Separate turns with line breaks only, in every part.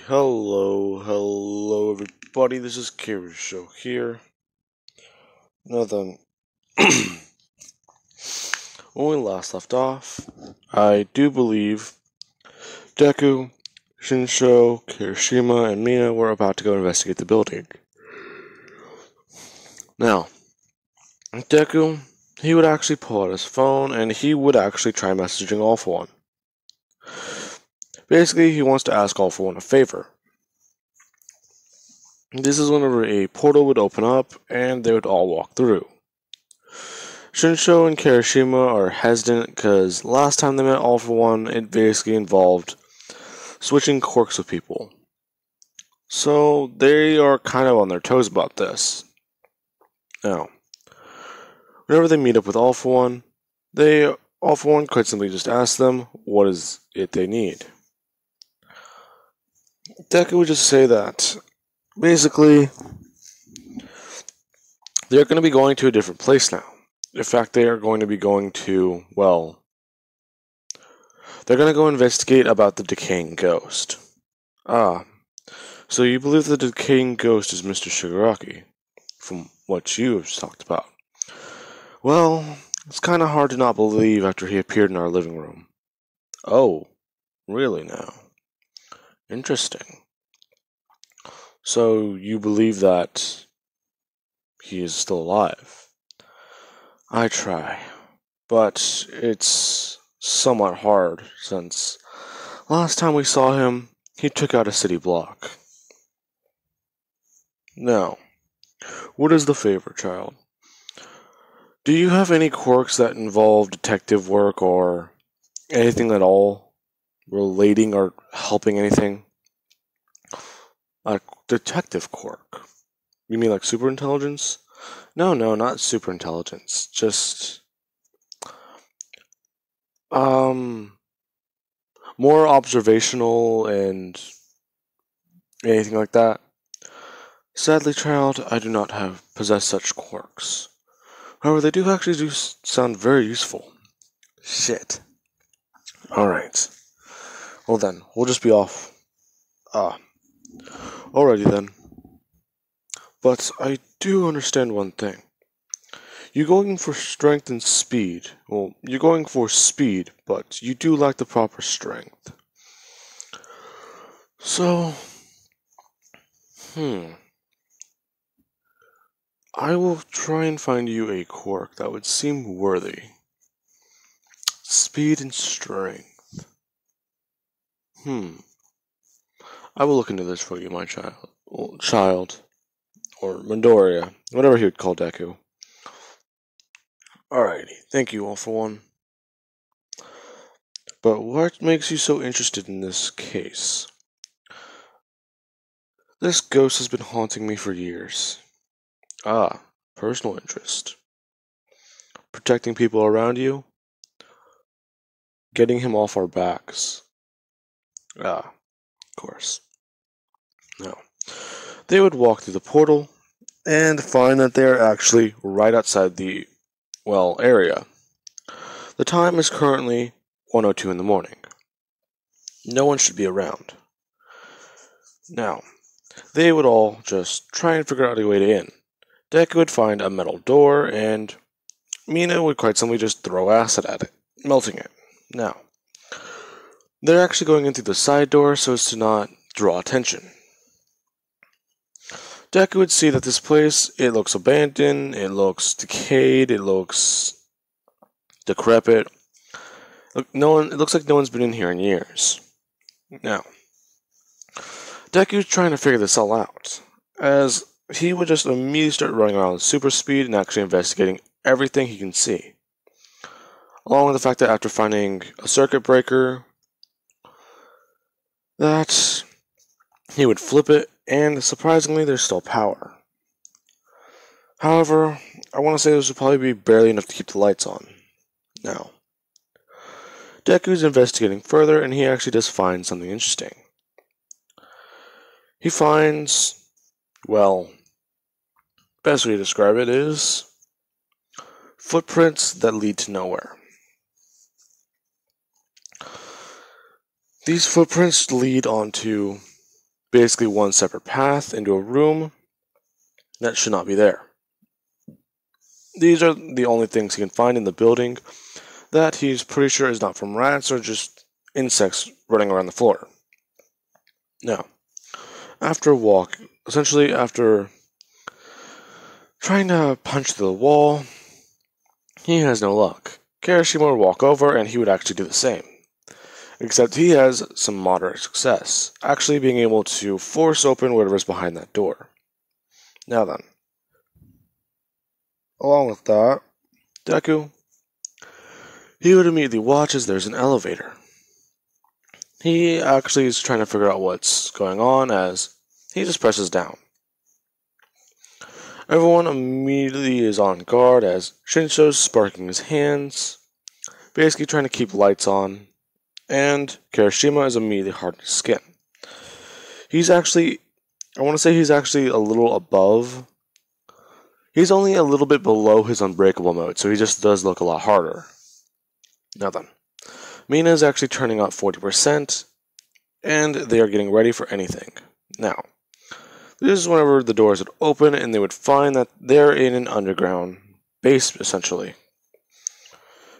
Hello everybody, this is Kira Show here. Now then, when we last left off, I do believe Deku, Shinsho, Kirishima, and Mina were about to go investigate the building. Now, Deku, he would actually pull out his phone and he would actually try messaging All For One. Basically, he wants to ask All For One a favor. This is whenever a portal would open up and they would all walk through. Shinsho and Kirishima are hesitant because last time they met All For One, it basically involved switching quirks with people. So they are kind of on their toes about this. Now, whenever they meet up with All For One, All For One quite simply just ask them what is it they need. Deku would just say that basically they're going to be going to a different place now. In fact, they are going to be going to, well, they're going to go investigate about the decaying ghost. Ah, so you believe the decaying ghost is Mr. Shigaraki, from what you have talked about. Well, it's kind of hard to not believe after he appeared in our living room. Oh, really now? Interesting. So you believe that he is still alive? I try, but it's somewhat hard since last time we saw him, he took out a city block. Now, what is the favor, child? Do you have any quirks that involve detective work or anything at all relating or helping anything? A detective quirk? You mean like superintelligence? No, not superintelligence. Just more observational and anything like that. Sadly, child, I do not possess such quirks. However, they do actually sound very useful. Shit. Alright. Well then, we'll just be off. Alrighty then. But I do understand one thing. You're going for strength and speed. Well, you're going for speed, but you do lack the proper strength. So, I will try and find you a quirk that would seem worthy. Speed and strength. I will look into this for you, my child. Or Midoriya, whatever he would call Deku. Alrighty, thank you All For One. But what makes you so interested in this case? This ghost has been haunting me for years. Personal interest. Protecting people around you? Getting him off our backs. Of course. No. They would walk through the portal and find that they're actually right outside the, area. The time is currently 1:02 in the morning. No one should be around. Now, they would all just try and figure out a way to in. Deku would find a metal door, and Mina would quite simply just throw acid at it, melting it. Now, they're actually going in through the side door so as to not draw attention. Deku would see that this place, it looks abandoned, it looks decayed, it looks decrepit. It looks like no one's been in here in years. Now, Deku's trying to figure this all out, as he would just immediately start running around with super speed and actually investigating everything he can see. Along with the fact that after finding a circuit breaker, that he would flip it, and surprisingly, there's still power. However, I want to say this would probably be barely enough to keep the lights on. Now, Deku's investigating further, and he actually does find something interesting. He finds, best way to describe it is footprints that lead to nowhere. These footprints lead onto basically one separate path into a room that should not be there. These are the only things he can find in the building that he's pretty sure is not from rats or just insects running around the floor. Now, after a walk, essentially after trying to punch through the wall, he has no luck. Kirishima would walk over and he would actually do the same. Except he has some moderate success, actually being able to force open whatever's behind that door. Now then, along with that, Deku, he would immediately watch as there's an elevator. He actually is trying to figure out what's going on as he just presses down. Everyone immediately is on guard as Shinsho's sparking his hands, basically trying to keep lights on, and Kirishima is immediately hardened his skin. He's actually a little above. He's only a little bit below his unbreakable mode, so he just does look a lot harder. Now then, Mina is actually turning up 40%, and they are getting ready for anything. Now, this is whenever the doors would open and they would find that they're in an underground base, essentially.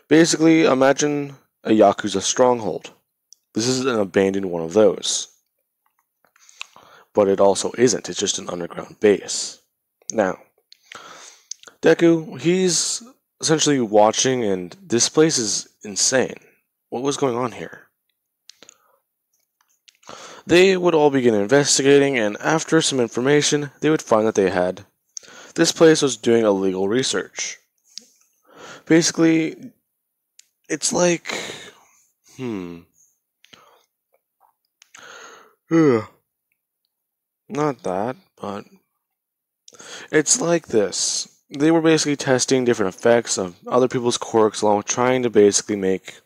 Basically, imagine a Yakuza stronghold. This is an abandoned one of those. But it also isn't, it's just an underground base. Now, Deku, he's essentially watching, and this place is insane. What was going on here? They would all begin investigating, and after some information, they would find that this place was doing illegal research. Basically, it's like, not that, but it's like this. They were basically testing different effects of other people's quirks along with trying to basically make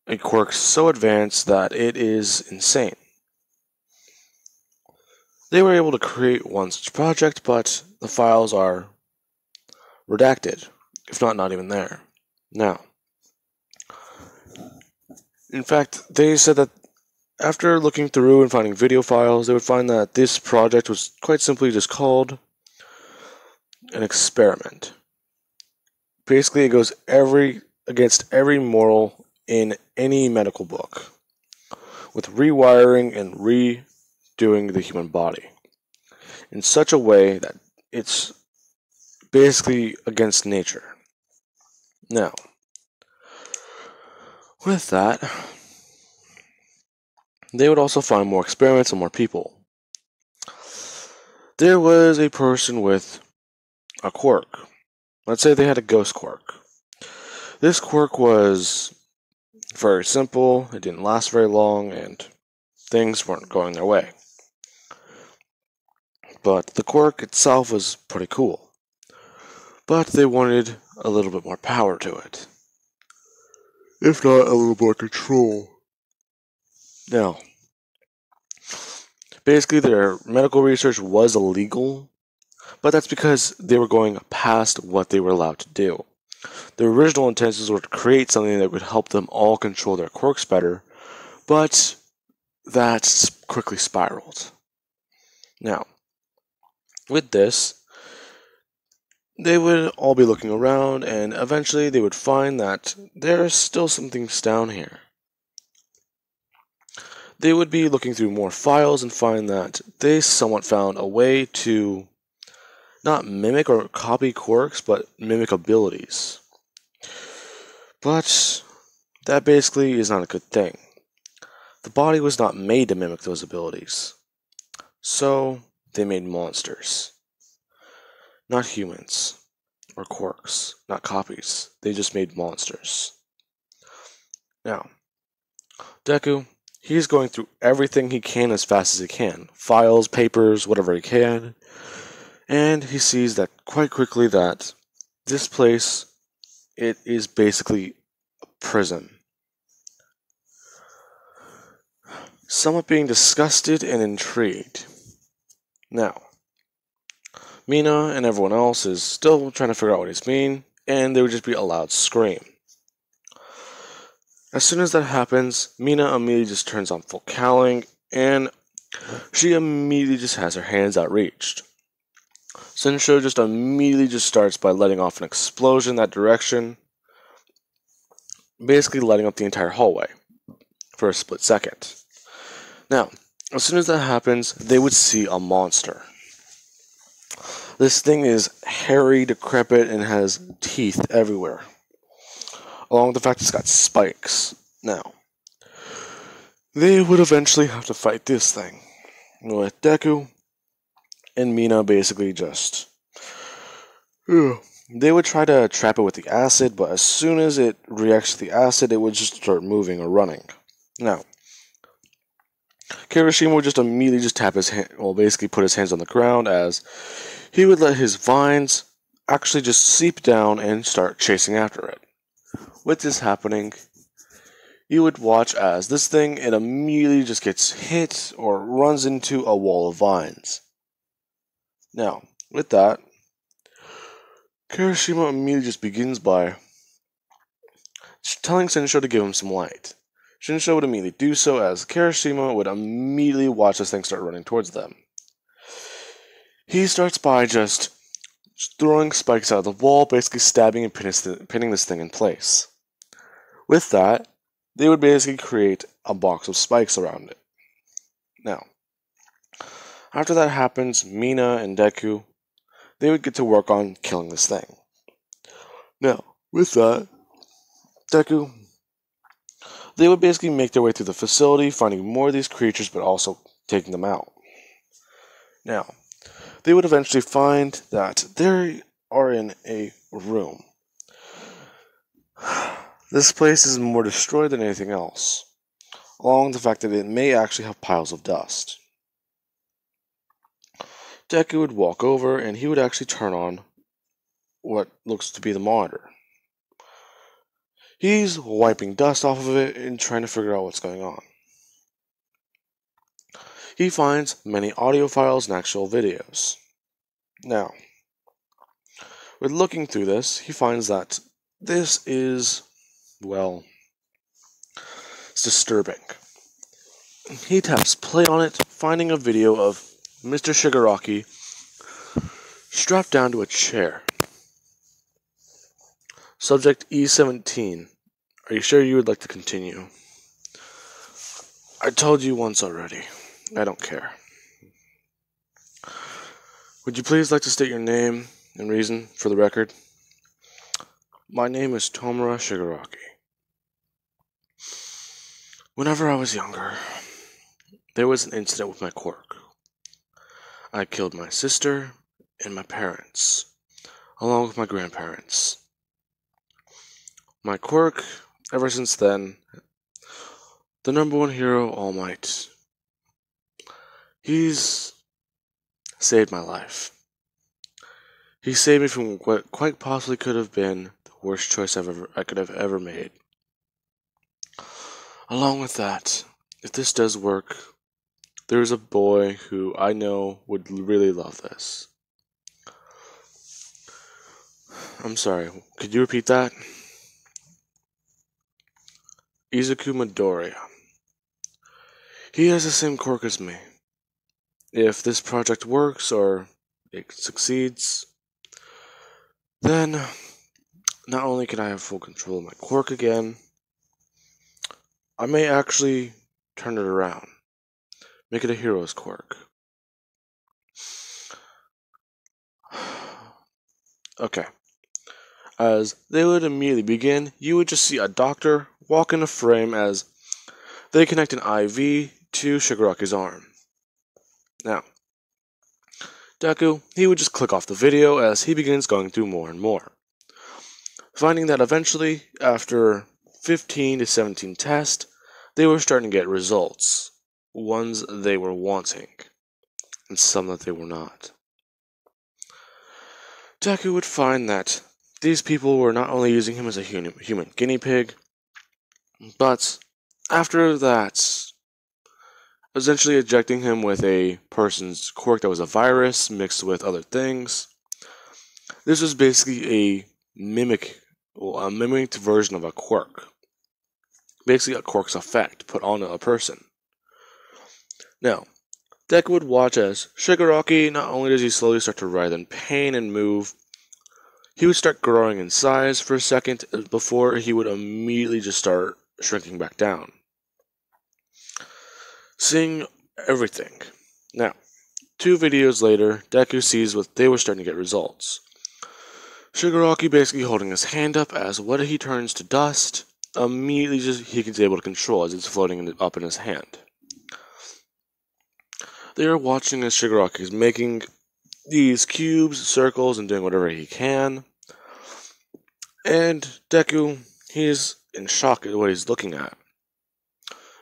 a quirk so advanced that it is insane. They were able to create one such project, but the files are redacted, if not even there. Now, in fact, they said that after looking through and finding video files, they would find that this project was quite simply just called an experiment. Basically, it goes against every moral in any medical book, with rewiring and redoing the human body in such a way that it's basically against nature. Now, with that, they would also find more experiments and more people. There was a person with a quirk. Let's say they had a ghost quirk. This quirk was very simple, it didn't last very long, and things weren't going their way. But the quirk itself was pretty cool. But they wanted a little bit more power to it. If not, a little more control. Now, basically their medical research was illegal, but that's because they were going past what they were allowed to do. Their original intentions were to create something that would help them all control their quirks better, but that quickly spiraled. Now, with this, they would all be looking around, and eventually they would find that there's still some things down here. They would be looking through more files and find that they somewhat found a way to not mimic or copy quirks, but mimic abilities. But that basically is not a good thing. The body was not made to mimic those abilities. So they made monsters. Not humans or quirks, not copies. They just made monsters. Now, Deku, he's going through everything he can as fast as he can. Files, papers, whatever he can. And he sees that quite quickly that this place, it is basically a prison. Somewhat being disgusted and intrigued. Now, Mina and everyone else is still trying to figure out what he's mean, and there would just be a loud scream. As soon as that happens, Mina immediately just turns on full cowling, and she immediately just has her hands outreached. Sensho just immediately just starts by letting off an explosion in that direction, basically lighting up the entire hallway for a split second. Now, as soon as that happens, they would see a monster. This thing is hairy, decrepit, and has teeth everywhere, along with the fact it's got spikes. Now, they would eventually have to fight this thing, with Deku and Mina basically just... They would try to trap it with the acid, but as soon as it reacts to the acid, it would just start moving or running. Now, Kirishima would just immediately just tap his hand, well, basically put his hands on the ground, as he would let his vines actually just seep down and start chasing after it. With this happening, you would watch as this thing, it immediately just gets hit or runs into a wall of vines. Now, with that, Kirishima immediately just begins by telling Sensho to give him some light. Sensho would immediately do so, as Kirishima would immediately watch this thing start running towards them. He starts by just throwing spikes out of the wall, basically stabbing and pinning this thing in place. With that, they would basically create a box of spikes around it. Now, after that happens, Mina and Deku, they would get to work on killing this thing. Now, with that, Deku, they would basically make their way through the facility, finding more of these creatures, but also taking them out. Now, they would eventually find that they are in a room. This place is more destroyed than anything else, along with the fact that it may actually have piles of dust. Deku would walk over and he would actually turn on what looks to be the monitor. He's wiping dust off of it and trying to figure out what's going on. He finds many audio files and actual videos. Now, with looking through this, he finds that this is, well, it's disturbing. He taps play on it, finding a video of Mr. Shigaraki strapped down to a chair. Subject E17. Are you sure you would like to continue? I told you once already. I don't care. Would you please like to state your name and reason for the record? My name is Tomura Shigaraki. Whenever I was younger, there was an incident with my quirk. I killed my sister and my parents, along with my grandparents. My quirk, ever since then, the number one hero, All Might, he's saved my life. He saved me from what quite possibly could have been the worst choice I could have ever made. Along with that, if this does work, there's a boy who I know would really love this. I'm sorry, could you repeat that? Izuku Midoriya. He has the same quirk as me. If this project works or it succeeds, then not only can I have full control of my quirk again, I may actually turn it around. Make it a hero's quirk. Okay. As they would immediately begin, you would just see a doctor walk in a frame as they connect an IV to Shigaraki's arm. Now, Deku, he would just click off the video as he begins going through more and more, finding that eventually, after 15 to 17 tests, they were starting to get results, ones they were wanting, and some that they were not. Deku would find that these people were not only using him as a human guinea pig, but after that, essentially injecting him with a person's quirk that was a virus mixed with other things. This was basically a mimicked version of a quirk. Basically a quirk's effect put on a person. Now, Deku would watch as Shigaraki, not only does he slowly start to writhe in pain and move, he would start growing in size for a second before he would immediately just start shrinking back down. Seeing everything. Now, 2 videos later, Deku sees what they were starting to get results. Shigaraki basically holding his hand up as what he turns to dust, immediately he gets able to control as it's floating up in his hand. They are watching as Shigaraki is making these cubes, circles, and doing whatever he can. And Deku, he's in shock at what he's looking at.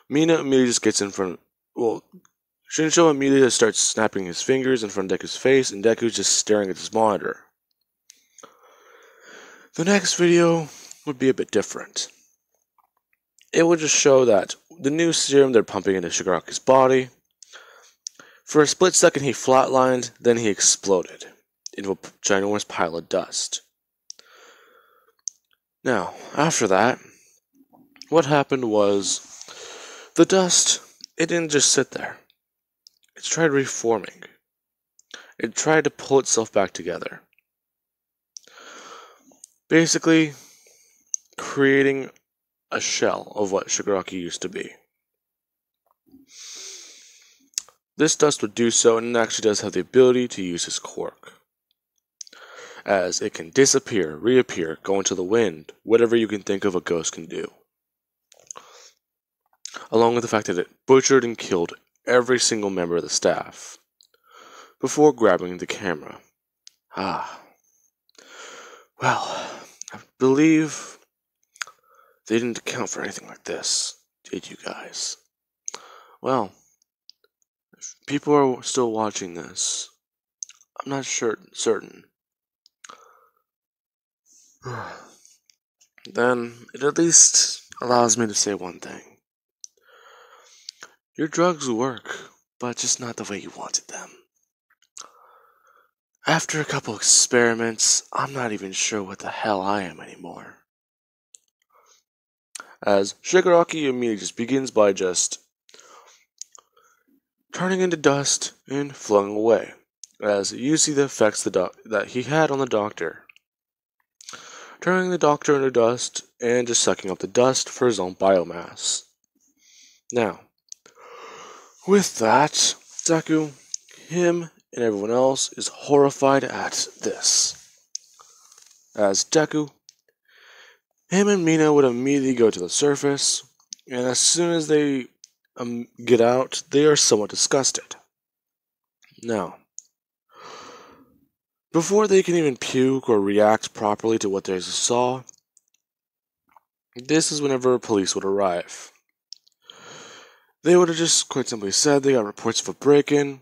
Mina immediately just gets in front. Shinsho immediately starts snapping his fingers in front of Deku's face, and Deku's just staring at his monitor. The next video would be a bit different. It would just show that the new serum they're pumping into Shigaraki's body. For a split second he flatlined, then he exploded into a ginormous pile of dust. Now, after that, what happened was the dust, it didn't just sit there. It tried reforming. It tried to pull itself back together. Basically, creating a shell of what Shigaraki used to be. This dust would do so, and it actually does have the ability to use his quirk, as it can disappear, reappear, go into the wind, whatever you can think of a ghost can do. Along with the fact that it butchered and killed every single member of the staff, before grabbing the camera. Well, I believe they didn't account for anything like this, did you guys? Well, if people are still watching this, I'm not certain. Then it at least allows me to say one thing. Your drugs work, but just not the way you wanted them. After a couple experiments, I'm not even sure what the hell I am anymore. As Shigaraki immediately just begins by just turning into dust and flung away, as you see the effects that he had on the doctor. Turning the doctor into dust and just sucking up the dust for his own biomass. Now, with that, Deku, him, and everyone else is horrified at this. As Deku, him and Mina would immediately go to the surface, and as soon as they get out, they are somewhat disgusted. Now, before they can even puke or react properly to what they saw, this is whenever police would arrive. They would have just quite simply said they got reports of a break-in,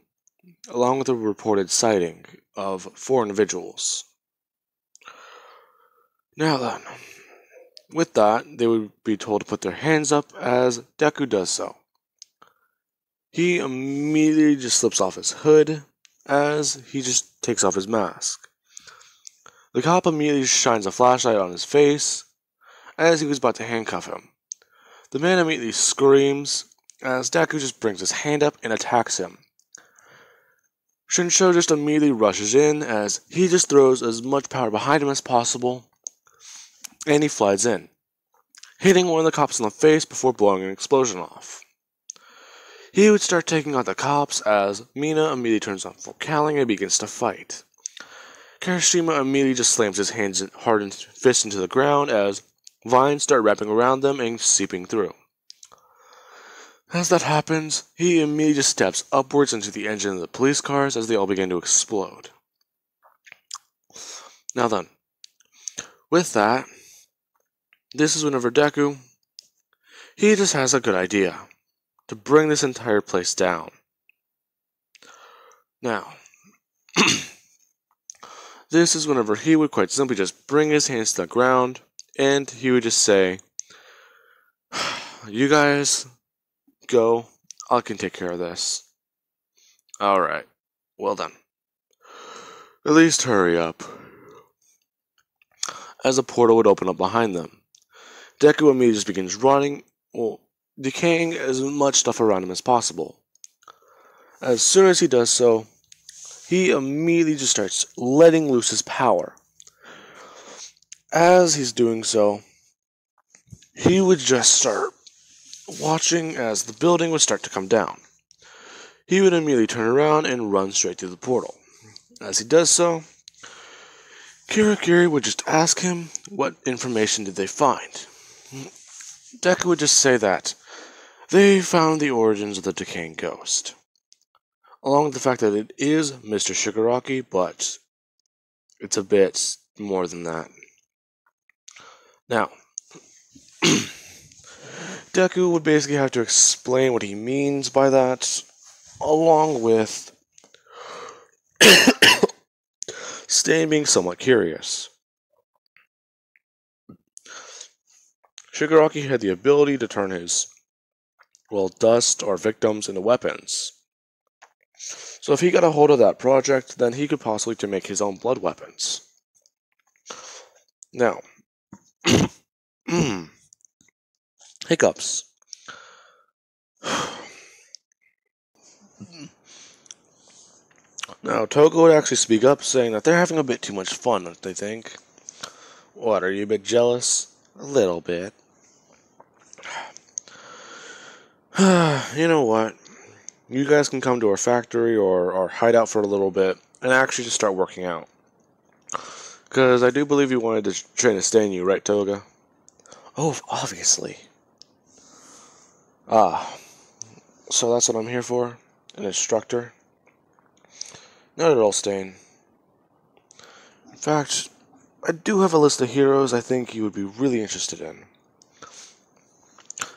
along with a reported sighting of 4 individuals. Now then, with that, they would be told to put their hands up as Deku does so. He immediately just slips off his hood as he just takes off his mask. The cop immediately shines a flashlight on his face as he was about to handcuff him. The man immediately screams as Deku just brings his hand up and attacks him. Shinsho just immediately rushes in as he just throws as much power behind him as possible, and he flies in, hitting one of the cops in the face before blowing an explosion off. He would start taking out the cops as Mina immediately turns on full Kaling and begins to fight. Kirishima immediately just slams his hands and hardened fists into the ground as vines start wrapping around them and seeping through. As that happens, he immediately just steps upwards into the engine of the police cars as they all begin to explode. Now then, with that, this is whenever Deku, he just has a good idea to bring this entire place down. Now, this is whenever he would quite simply just bring his hands to the ground and he would just say, "You guys go, I can take care of this." Alright, well done. At least hurry up. As a portal would open up behind them, Deku immediately just begins running, decaying as much stuff around him as possible. As soon as he does so, he immediately just starts letting loose his power. As he's doing so, he would just start watching as the building would start to come down. He would immediately turn around and run straight through the portal. As he does so, Kirakiri would just ask him what information did they find. Deku would just say that they found the origins of the decaying ghost, along with the fact that it is Mr. Shigaraki, but it's a bit more than that. Now, Deku would basically have to explain what he means by that, along with Stain being somewhat curious. Shigaraki had the ability to turn his, dust or victims into weapons. So if he got a hold of that project, then he could possibly to make his own blood weapons. Now, hiccups. Now, Toga would actually speak up, saying that they're having a bit too much fun, don't they think? What, are you a bit jealous? A little bit. You know what? You guys can come to our factory or hide out for a little bit and actually just start working out. Because I do believe you wanted to train to stay in you, right, Toga? Oh, obviously. So that's what I'm here for? An instructor? Not at all, Stain. In fact, I do have a list of heroes I think you would be really interested in.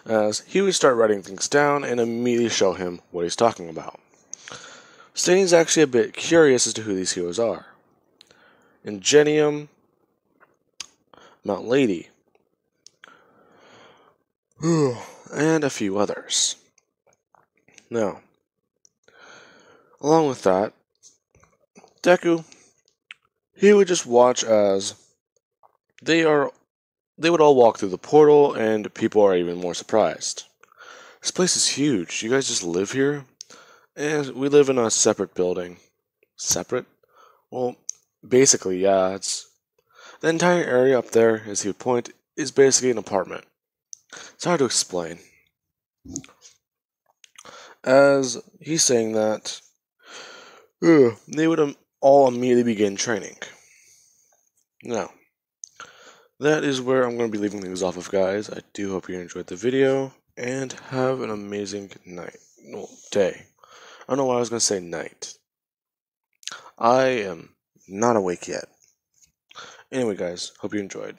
As he would start writing things down and immediately show him what he's talking about. Stain's actually a bit curious as to who these heroes are. Ingenium, Mount Lady, and a few others. Now, along with that, Deku, he would just watch as they would all walk through the portal, and people are even more surprised. This place is huge. You guys just live here? And we live in a separate building. Separate? Well, basically, yeah. The entire area up there, as he would point, is basically an apartment. It's hard to explain. As he's saying that, they would all immediately begin training. Now, that is where I'm going to be leaving things off of, guys. I do hope you enjoyed the video, and have an amazing night. No, day. I don't know why I was going to say night. I am not awake yet. Anyway, guys, hope you enjoyed.